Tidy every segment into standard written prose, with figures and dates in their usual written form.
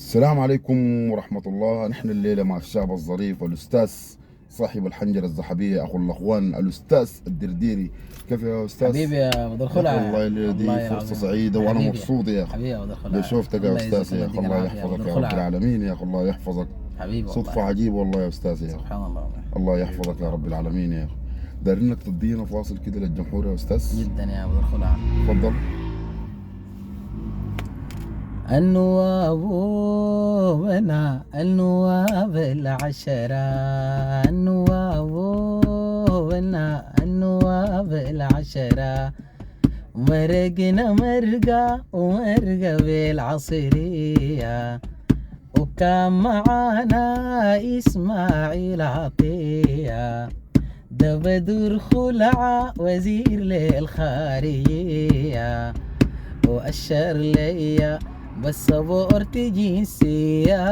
السلام عليكم ورحمة الله. نحن الليلة مع الشاب الظريف والأستاذ صاحب الحنجرة الذهبية، أخو الأخوان، الأستاذ الدرديري. كيف يا أستاذ؟ حبيبي يا ابو يا أخي الخلع. والله الليلة دي والله فرصة العظيم سعيدة وأنا حبيبي. مبسوط يا أخي حبيبي يا ابو الخلع. شوفتك يا الله أستاذ. يجزيك يا الله أخي يديك الله العافيه يا ابو يحفظك يا رب الخلع. العالمين. يا أخي الله يحفظك. حبيبي صدفة والله. عجيبة والله يا أستاذ. يا أخي سبحان الله والله. الله يحفظك يا رب العالمين. يا أخي دايرينك تدينا فاصل كده للجمهور يا أستاذ. جدا يا ابو الخلع. تفضل. النواب بنا النواب العشرة، النواب بنا النواب العشرة، مرقنا مرقة ومرقة بالعصرية، وكان معانا إسماعيل عطية، ده بدر خلعة وزير للخارجية، وأشر ليا باسبورت جنسية،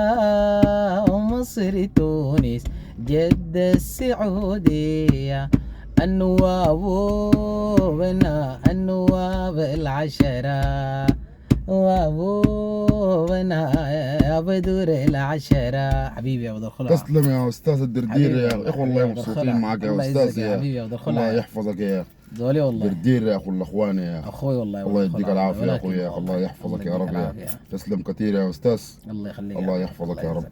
ومصر تونس جدة السعودية، النواب بنا النواب العشرة، وابونا يا بدور العشرة. حبيبي يا ابو الخلع. تسلم يا أستاذ الدردير يا أخي. إخوة والله حبيبي يا أبو مبسوطين الخلع. معك يا الله أستاذ. يجزاك يا حبيبي يا ابو الخلع. الله يحفظك يا أخي. دولي والله. دردير يا اخو الاخوان يا اخي. اخوي والله. الله يديك والله العافيه يا ولكن اخوي. يا اخي الله يحفظك يا يديك رب. يا العافية. تسلم كثير يا استاذ. الله يخليك. الله يحفظك يا رب.